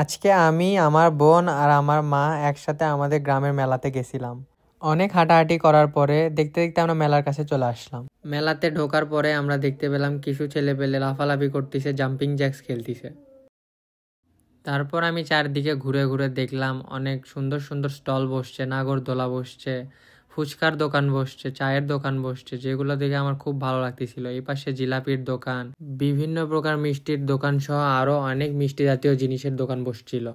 আজকে আমি, আমার বোন আর আমার মা একসাথে আমাদের গ্রামের মেলাতে গেছিলাম। অনেক হাঁটাহাঁটি করার পরে দেখতে দেখতে আমরা মেলার কাছে চলে আসলাম। মেলাতে ঢোকার পরে আমরা দেখতে পেলাম কিছু ছেলেপেলে লাফালাফি করতেছে, জাম্পিং জ্যাক্স খেলতেছে। তারপর আমি চারদিকে ঘুরে ঘুরে দেখলাম অনেক সুন্দর সুন্দর স্টল বসছে, নাগরদোলা বসছে, ফুচকার দোকান বসছে, চায়ের দোকান বসছে, যেগুলো দেখে আমার খুব ভালো লাগতেছিল। এই পাশে জিলাপির দোকান, বিভিন্ন প্রকার মিষ্টির দোকান সহ আরো অনেক মিষ্টি জাতীয় জিনিসের দোকান বসছিল।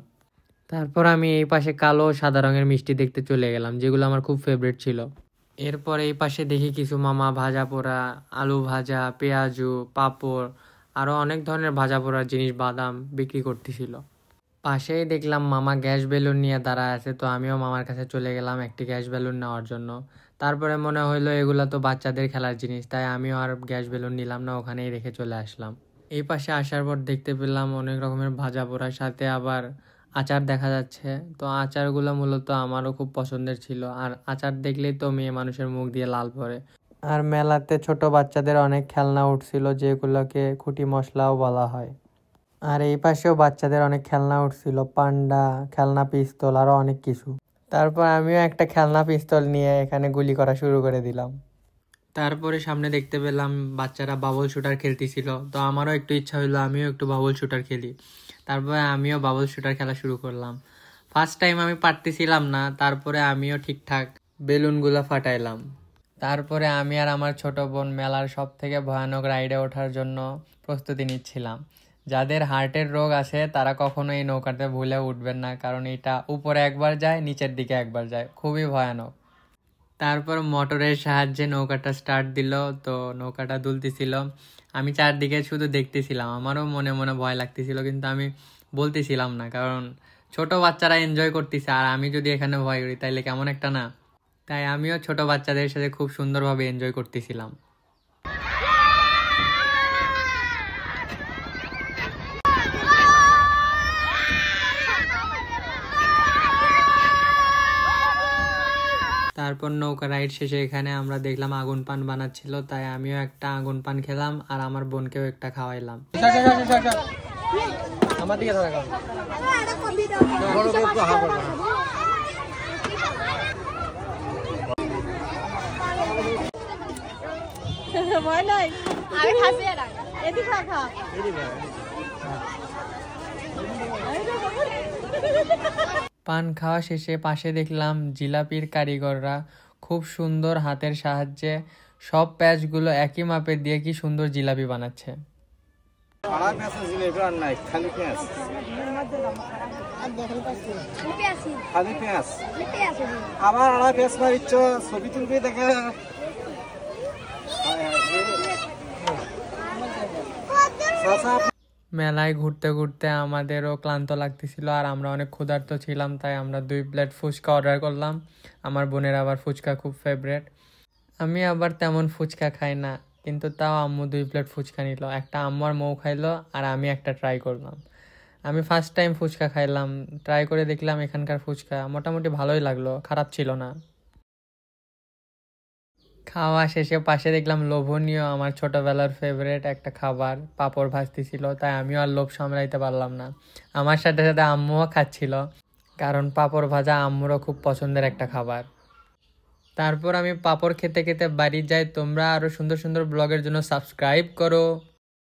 তারপর আমি এই পাশে কালো ও সাদা রঙের মিষ্টি দেখতে চলে গেলাম, যেগুলো আমার খুব ফেভারিট ছিল। এরপর এই পাশে দেখি কিছু মামা ভাজা পোড়া, আলু ভাজা, পেঁয়াজু, পাঁপড়, আরো অনেক ধরনের ভাজা পোড়ার জিনিস, বাদাম বিক্রি করতেছিল। পাশেই দেখলাম মামা গ্যাস বেলুন নিয়ে দাঁড়ায় আছে, তো আমিও মামার কাছে চলে গেলাম একটি গ্যাস বেলুন নেওয়ার জন্য। তারপরে মনে হইলো এগুলা তো বাচ্চাদের খেলার জিনিস, তাই আমিও আর গ্যাস বেলুন নিলাম না, ওখানেই রেখে চলে আসলাম। এই পাশে আসার পর দেখতে পেলাম অনেক রকমের ভাজা পোড়ার সাথে আবার আচার দেখা যাচ্ছে। তো আচারগুলো মূলত আমারও খুব পছন্দের ছিল, আর আচার দেখলেই তো মেয়ে মানুষের মুখ দিয়ে লাল পড়ে। আর মেলাতে ছোট বাচ্চাদের অনেক খেলনা উঠছিল, যেগুলোকে খুঁটি মশলাও বলা হয়। আর এই পাশেও বাচ্চাদের অনেক খেলনা উঠছিল, পান্ডা, খেলনা পিস্তল, আরো অনেক কিছু। তারপর আমিও একটা খেলনা পিস্তল নিয়ে এখানে গুলি করা শুরু করে দিলাম। তারপরে সামনে দেখতে পেলাম বাচ্চারা বাবল শুটার খেলতেছিল, তো আমারও একটু ইচ্ছা হইলো আমিও একটু বাবল শুটার খেলি। তারপরে আমিও বাবল শুটার খেলা শুরু করলাম। ফার্স্ট টাইম আমি পারতেছিলাম না, তারপরে আমিও ঠিকঠাক বেলুনগুলো ফাটাইলাম। তারপরে আমি আর আমার ছোট বোন মেলার সব থেকে ভয়ানক রাইডে ওঠার জন্য প্রস্তুতি নিচ্ছিলাম। যাদের হার্টের রোগ আছে তারা কখনো এই নৌকাতে ভুলে উঠবেন না, কারণ এটা উপরে একবার যায়, নিচের দিকে একবার যায়, খুবই ভয়ানক। তারপর মোটরের সাহায্যে নৌকাটা স্টার্ট দিল, তো নৌকাটা দুলতেছিল। আমি চারদিকে শুধু দেখতেছিলাম, আমারও মনে মনে ভয় লাগতেছিল, কিন্তু আমি বলতেছিলাম না, কারণ ছোট বাচ্চারা এনজয় করতেছে, আর আমি যদি এখানে ভয় করি তাইলে কেমন একটা না। তাই আমিও ছোট বাচ্চাদের সাথে খুব সুন্দরভাবে এনজয় করতেছিলাম। তারপর নৌকা রাইড শেষে এখানে আমরা দেখলাম আগুন পান বানাচ্ছিল, তাই আমিও একটা আগুন পান খেলাম আর আমার বোনকেও একটা খাওয়াইলাম। আমার দিকে পান খাওয়া শেষে পাশে দেখলাম জিলাপির কারিগররা খুব সুন্দর হাতের সাহায্যে সব প্যাচগুলো একই মাপে দিয়ে কি সুন্দর জিলাপি বানাচ্ছে। মেলায় ঘুরতে ঘুরতে আমাদেরও ক্লান্ত লাগতেছিল, আর আমরা অনেক ক্ষুধার্ত ছিলাম, তাই আমরা 2 প্লেট ফুচকা অর্ডার করলাম। আমার বোনের আবার ফুচকা খুব ফেভারেট। আমি আবার তেমন ফুচকা খাই না, কিন্তু তাও আম্মু 2 প্লেট ফুচকা নিল। একটা আম্মু আর মৌ খাইলো, আর আমি একটা ট্রাই করলাম। আমি ফার্স্ট টাইম ফুচকা খাইলাম, ট্রাই করে দেখলাম এখানকার ফুচকা মোটামুটি ভালোই লাগলো, খারাপ ছিল না। খাওয়া শেষে পাশে দেখলাম লোভনীয় আমার ছোটবেলার ফেভারিট একটা খাবার, পাঁপড় ভাজতেছিল, তাই আমিও আর লোভ সামলাইতে পারলাম না। আমার সাথে সাথে আম্মুও খাচ্ছিল, কারণ পাঁপড় ভাজা আম্মুরও খুব পছন্দের একটা খাবার। তারপর আমি পাঁপড় খেতে খেতে বাড়ি যাই। তোমরা আরো সুন্দর সুন্দর ব্লগের জন্য সাবস্ক্রাইব করো।